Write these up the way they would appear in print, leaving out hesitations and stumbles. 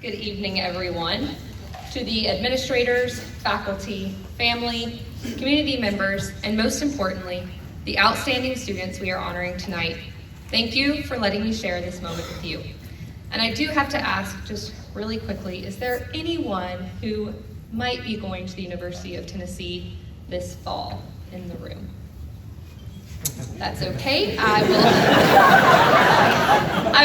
Good evening, everyone. To the administrators, faculty, family, community members, and most importantly, the outstanding students we are honoring tonight, thank you for letting me share this moment with you. And I do have to ask, just really quickly, is there anyone who might be going to the University of Tennessee this fall in the room? That's okay. I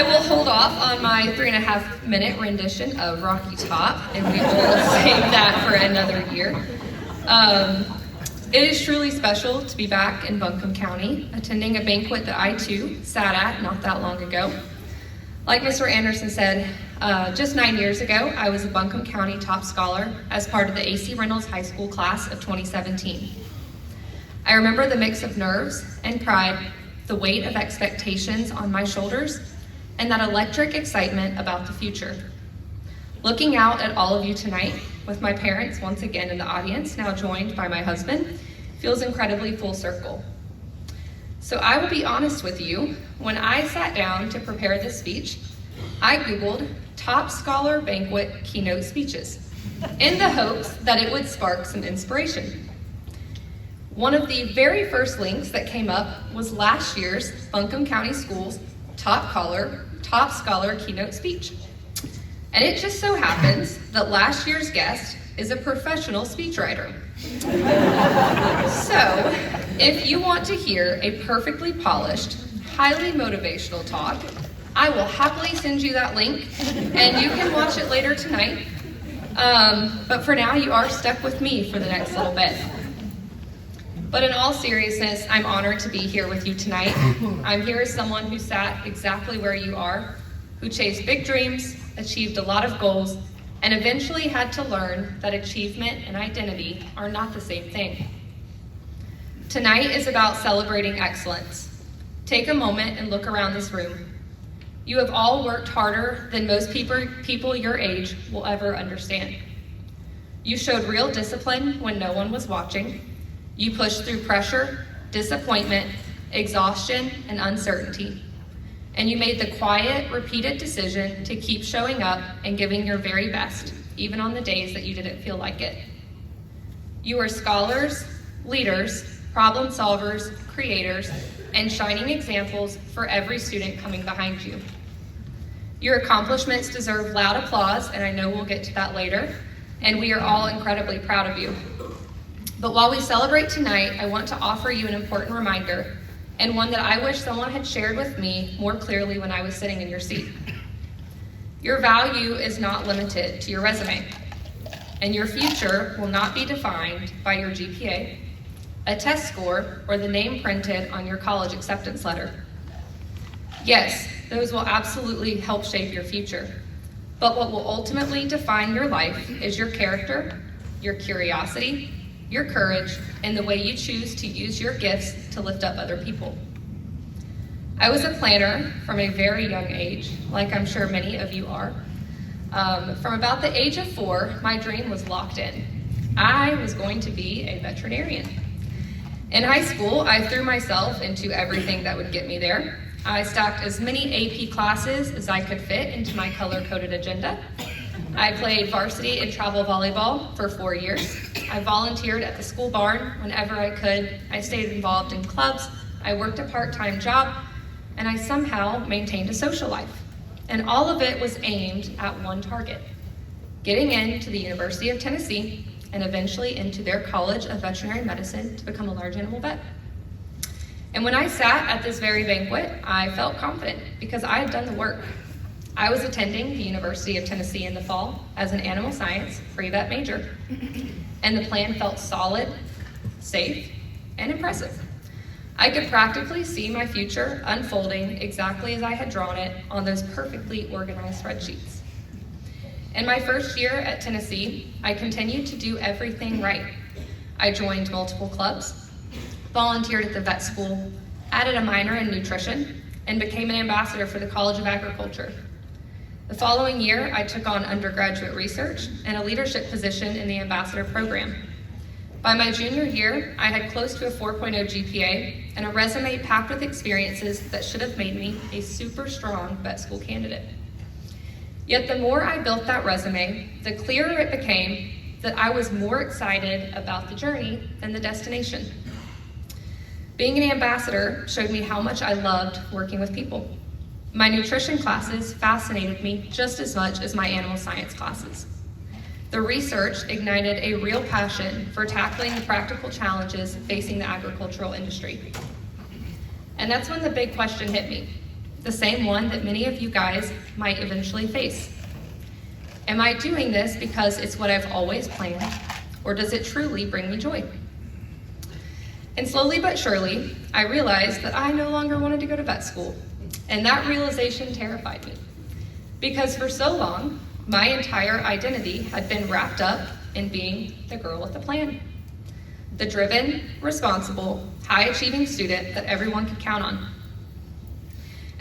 will hold off on my 3.5-minute rendition of Rocky Top, and we will save that for another year. It is truly special to be back in Buncombe County, attending a banquet that I too sat at not that long ago. Like Mr. Anderson said, just 9 years ago, I was a Buncombe County Top Scholar as part of the AC Reynolds High School class of 2017. I remember the mix of nerves and pride, the weight of expectations on my shoulders, and that electric excitement about the future. Looking out at all of you tonight, with my parents once again in the audience, now joined by my husband, feels incredibly full circle. So I will be honest with you, when I sat down to prepare this speech, I Googled Top Scholar Banquet Keynote Speeches, in the hopes that it would spark some inspiration. One of the very first links that came up was last year's Buncombe County Schools Top Scholar Keynote Speech. And it just so happens that last year's guest is a professional speechwriter. So, if you want to hear a perfectly polished, highly motivational talk, I will happily send you that link, and you can watch it later tonight. But for now, you are stuck with me for the next little bit. But in all seriousness, I'm honored to be here with you tonight. I'm here as someone who sat exactly where you are, who chased big dreams, achieved a lot of goals, and eventually had to learn that achievement and identity are not the same thing. Tonight is about celebrating excellence. Take a moment and look around this room. You have all worked harder than most people your age will ever understand. You showed real discipline when no one was watching. You pushed through pressure, disappointment, exhaustion, and uncertainty. And you made the quiet, repeated decision to keep showing up and giving your very best, even on the days that you didn't feel like it. You are scholars, leaders, problem solvers, creators, and shining examples for every student coming behind you. Your accomplishments deserve loud applause, and I know we'll get to that later, and we are all incredibly proud of you. But while we celebrate tonight, I want to offer you an important reminder, and one that I wish someone had shared with me more clearly when I was sitting in your seat. Your value is not limited to your resume, and your future will not be defined by your GPA, a test score, or the name printed on your college acceptance letter. Yes, those will absolutely help shape your future, but what will ultimately define your life is your character, your curiosity, your courage, and the way you choose to use your gifts to lift up other people. I was a planner from a very young age, like I'm sure many of you are. From about the age of 4, my dream was locked in. I was going to be a veterinarian. In high school, I threw myself into everything that would get me there. I stacked as many AP classes as I could fit into my color-coded agenda. I played varsity and travel volleyball for 4 years. I volunteered at the school barn whenever I could. I stayed involved in clubs. I worked a part-time job, and I somehow maintained a social life. And all of it was aimed at one target: getting into the University of Tennessee and eventually into their College of Veterinary Medicine to become a large animal vet. And when I sat at this very banquet, I felt confident because I had done the work. I was attending the University of Tennessee in the fall as an animal science pre-vet major, and the plan felt solid, safe, and impressive. I could practically see my future unfolding exactly as I had drawn it on those perfectly organized spreadsheets. In my first year at Tennessee, I continued to do everything right. I joined multiple clubs, volunteered at the vet school, added a minor in nutrition, and became an ambassador for the College of Agriculture. The following year, I took on undergraduate research and a leadership position in the ambassador program. By my junior year, I had close to a 4.0 GPA and a resume packed with experiences that should have made me a super strong vet school candidate. Yet the more I built that resume, the clearer it became that I was more excited about the journey than the destination. Being an ambassador showed me how much I loved working with people. My nutrition classes fascinated me just as much as my animal science classes. The research ignited a real passion for tackling the practical challenges facing the agricultural industry. And that's when the big question hit me, the same one that many of you guys might eventually face. Am I doing this because it's what I've always planned, or does it truly bring me joy? And slowly but surely, I realized that I no longer wanted to go to vet school, and that realization terrified me. Because for so long, my entire identity had been wrapped up in being the girl with the plan, the driven, responsible, high-achieving student that everyone could count on.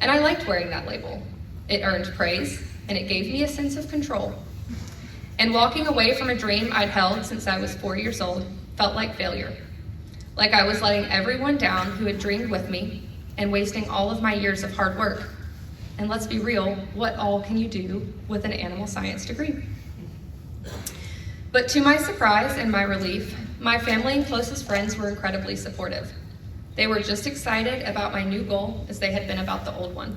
And I liked wearing that label. It earned praise, and it gave me a sense of control. And walking away from a dream I'd held since I was 4 years old felt like failure. Like I was letting everyone down who had dreamed with me and wasting all of my years of hard work. And let's be real, what all can you do with an animal science degree? But to my surprise and my relief, my family and closest friends were incredibly supportive. They were just excited about my new goal as they had been about the old one.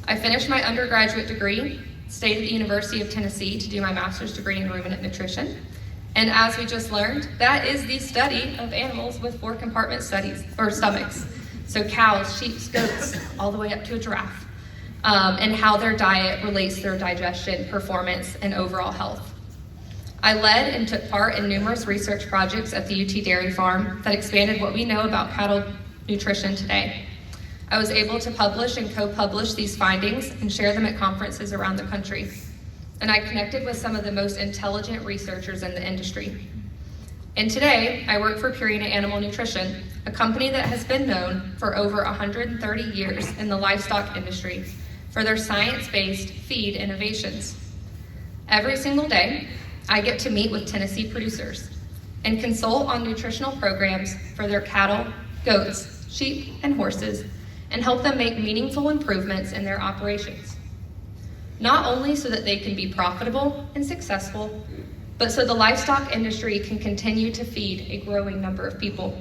I finished my undergraduate degree, stayed at the University of Tennessee to do my master's degree in ruminant nutrition. And as we just learned, that is the study of animals with 4 compartment stomachs. So cows, sheep, goats, all the way up to a giraffe, and how their diet relates to their digestion, performance, and overall health. I led and took part in numerous research projects at the UT Dairy Farm that expanded what we know about cattle nutrition today. I was able to publish and co-publish these findings and share them at conferences around the country. And I connected with some of the most intelligent researchers in the industry. And today, I work for Purina Animal Nutrition, a company that has been known for over 130 years in the livestock industry for their science-based feed innovations. Every single day, I get to meet with Tennessee producers and consult on nutritional programs for their cattle, goats, sheep, and horses, and help them make meaningful improvements in their operations. Not only so that they can be profitable and successful, but so the livestock industry can continue to feed a growing number of people.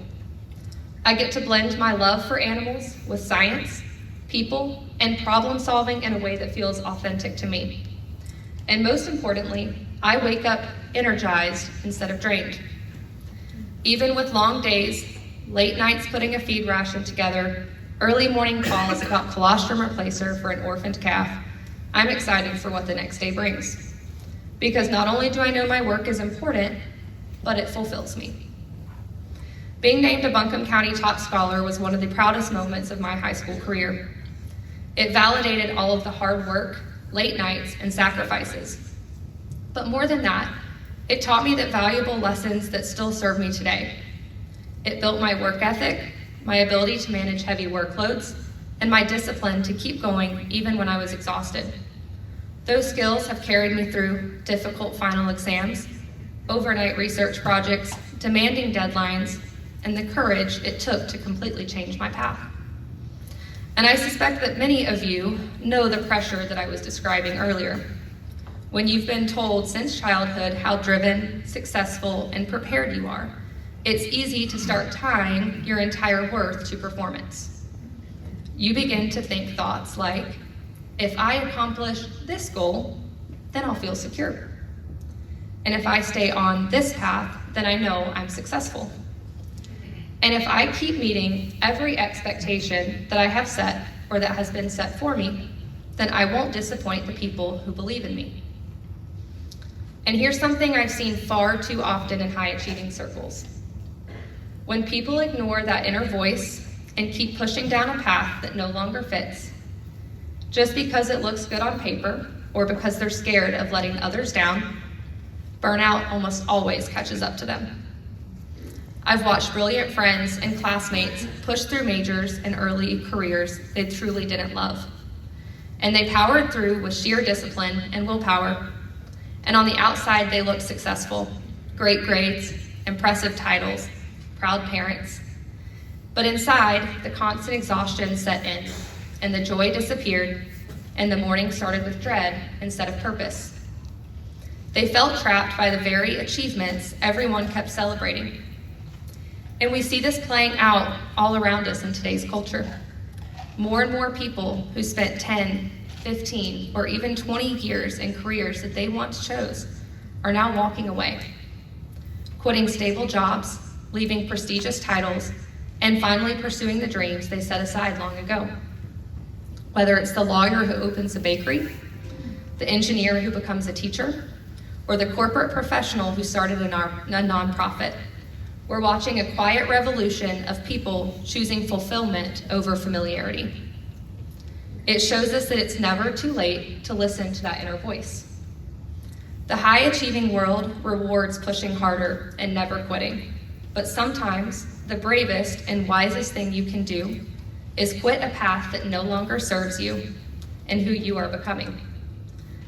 I get to blend my love for animals with science, people, and problem solving in a way that feels authentic to me. And most importantly, I wake up energized instead of drained. Even with long days, late nights putting a feed ration together, early morning calls about colostrum replacer for an orphaned calf, I'm excited for what the next day brings. Because not only do I know my work is important, but it fulfills me. Being named a Buncombe County Top Scholar was one of the proudest moments of my high school career. It validated all of the hard work, late nights, and sacrifices. But more than that, it taught me that valuable lessons that still serve me today. It built my work ethic, my ability to manage heavy workloads, and my discipline to keep going even when I was exhausted. Those skills have carried me through difficult final exams, overnight research projects, demanding deadlines, and the courage it took to completely change my path. And I suspect that many of you know the pressure that I was describing earlier. When you've been told since childhood how driven, successful, and prepared you are, it's easy to start tying your entire worth to performance. You begin to think thoughts like, if I accomplish this goal, then I'll feel secure. And if I stay on this path, then I know I'm successful. And if I keep meeting every expectation that I have set or that has been set for me, then I won't disappoint the people who believe in me. And here's something I've seen far too often in high-achieving circles. When people ignore that inner voice and keep pushing down a path that no longer fits, just because it looks good on paper or because they're scared of letting others down, burnout almost always catches up to them. I've watched brilliant friends and classmates push through majors and early careers they truly didn't love. And they powered through with sheer discipline and willpower. And on the outside, they looked successful, great grades, impressive titles, proud parents. But inside, the constant exhaustion set in, and the joy disappeared, and the morning started with dread instead of purpose. They felt trapped by the very achievements everyone kept celebrating. And we see this playing out all around us in today's culture. More and more people who spent 10, 15, or even 20 years in careers that they once chose are now walking away, quitting stable jobs, leaving prestigious titles, and finally pursuing the dreams they set aside long ago. Whether it's the lawyer who opens a bakery, the engineer who becomes a teacher, or the corporate professional who started a nonprofit, we're watching a quiet revolution of people choosing fulfillment over familiarity. It shows us that it's never too late to listen to that inner voice. The high-achieving world rewards pushing harder and never quitting, but sometimes the bravest and wisest thing you can do is quit a path that no longer serves you and who you are becoming.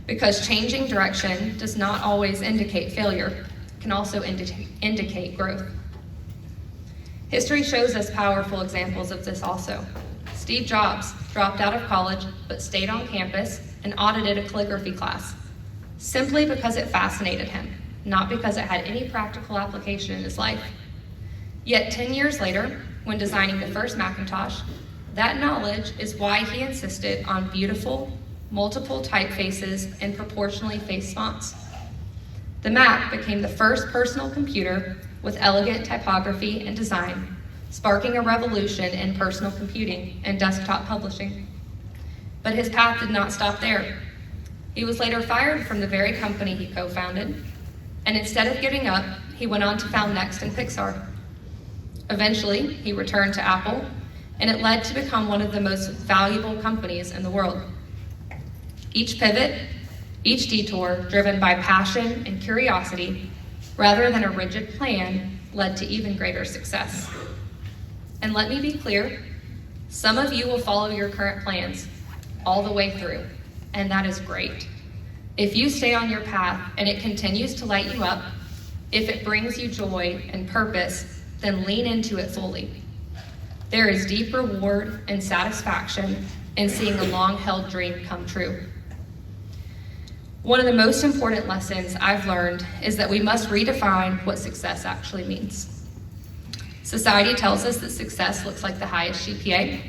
Because changing direction does not always indicate failure, it can also indicate growth. History shows us powerful examples of this also. Steve Jobs dropped out of college but stayed on campus and audited a calligraphy class, simply because it fascinated him, not because it had any practical application in his life. Yet 10 years later, when designing the first Macintosh, that knowledge is why he insisted on beautiful, multiple typefaces and proportionally faced fonts. The Mac became the first personal computer with elegant typography and design, sparking a revolution in personal computing and desktop publishing. But his path did not stop there. He was later fired from the very company he co-founded, and instead of giving up, he went on to found Next and Pixar. Eventually, he returned to Apple, and it led to become one of the most valuable companies in the world. Each pivot, each detour driven by passion and curiosity, rather than a rigid plan, led to even greater success. And let me be clear, some of you will follow your current plans all the way through, and that is great. If you stay on your path and it continues to light you up, if it brings you joy and purpose, then lean into it fully. There is deep reward and satisfaction in seeing a long-held dream come true. One of the most important lessons I've learned is that we must redefine what success actually means. Society tells us that success looks like the highest GPA,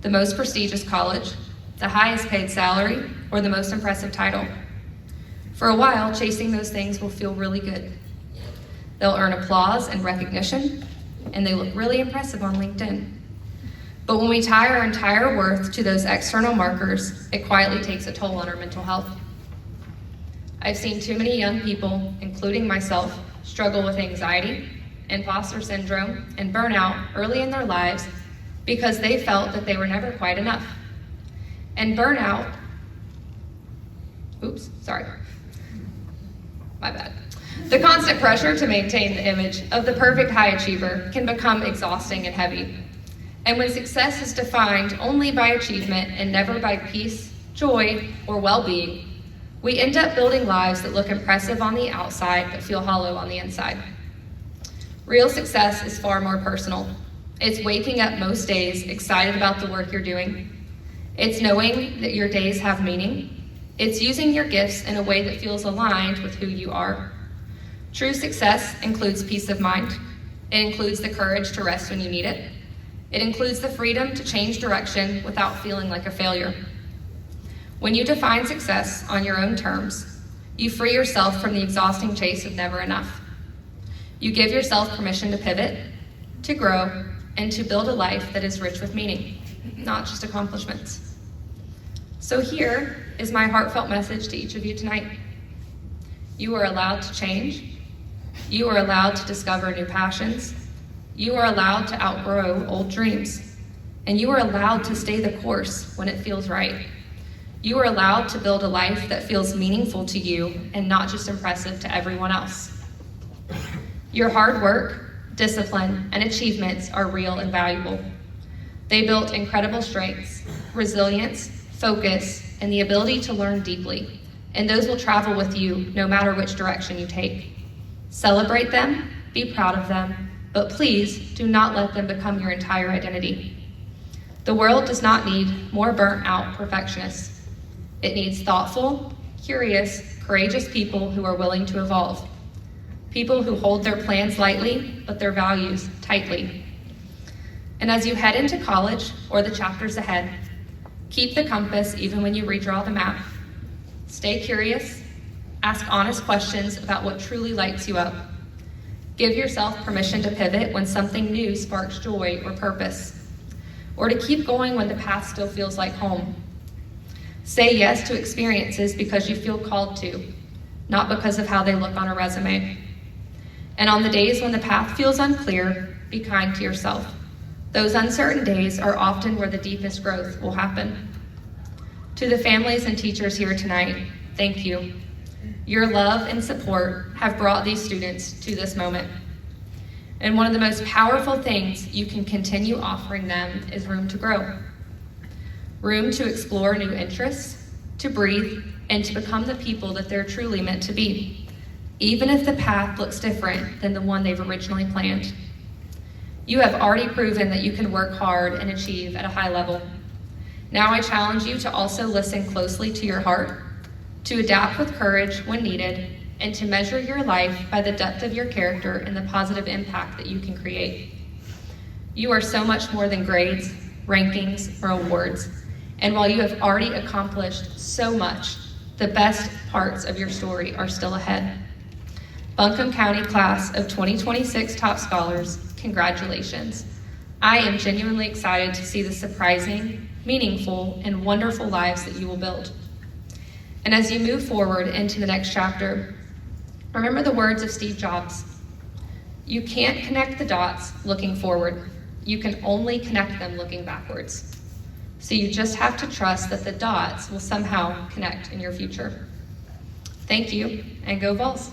the most prestigious college, the highest paid salary, or the most impressive title. For a while, chasing those things will feel really good. They'll earn applause and recognition, and they look really impressive on LinkedIn. But when we tie our entire worth to those external markers, it quietly takes a toll on our mental health. I've seen too many young people, including myself, struggle with anxiety, imposter syndrome, and burnout early in their lives because they felt that they were never quite enough. And burnout, my bad. The constant pressure to maintain the image of the perfect high achiever can become exhausting and heavy. And when success is defined only by achievement and never by peace, joy, or well-being, we end up building lives that look impressive on the outside but feel hollow on the inside. Real success is far more personal. It's waking up most days excited about the work you're doing. It's knowing that your days have meaning. It's using your gifts in a way that feels aligned with who you are. True success includes peace of mind. It includes the courage to rest when you need it. It includes the freedom to change direction without feeling like a failure. When you define success on your own terms, you free yourself from the exhausting chase of never enough. You give yourself permission to pivot, to grow, and to build a life that is rich with meaning, not just accomplishments. So here is my heartfelt message to each of you tonight. You are allowed to change. You are allowed to discover new passions. You are allowed to outgrow old dreams. And you are allowed to stay the course when it feels right. You are allowed to build a life that feels meaningful to you and not just impressive to everyone else. Your hard work, discipline, and achievements are real and valuable. They built incredible strengths, resilience, focus, and the ability to learn deeply, and those will travel with you no matter which direction you take. Celebrate them, be proud of them, but please do not let them become your entire identity. The world does not need more burnt-out perfectionists. It needs thoughtful, curious, courageous people who are willing to evolve. People who hold their plans lightly, but their values tightly. And as you head into college or the chapters ahead, keep the compass even when you redraw the map. Stay curious, ask honest questions about what truly lights you up. Give yourself permission to pivot when something new sparks joy or purpose, or to keep going when the path still feels like home. Say yes to experiences because you feel called to, not because of how they look on a resume. And on the days when the path feels unclear, be kind to yourself. Those uncertain days are often where the deepest growth will happen. To the families and teachers here tonight, thank you. Your love and support have brought these students to this moment. And one of the most powerful things you can continue offering them is room to grow. Room to explore new interests, to breathe, and to become the people that they're truly meant to be, even if the path looks different than the one they've originally planned. You have already proven that you can work hard and achieve at a high level. Now I challenge you to also listen closely to your heart, to adapt with courage when needed, and to measure your life by the depth of your character and the positive impact that you can create. You are so much more than grades, rankings, or awards. And while you have already accomplished so much, the best parts of your story are still ahead. Buncombe County Class of 2026 Top Scholars, congratulations. I am genuinely excited to see the surprising, meaningful, and wonderful lives that you will build. And as you move forward into the next chapter, remember the words of Steve Jobs. You can't connect the dots looking forward. You can only connect them looking backwards. So you just have to trust that the dots will somehow connect in your future. Thank you, and go Vols.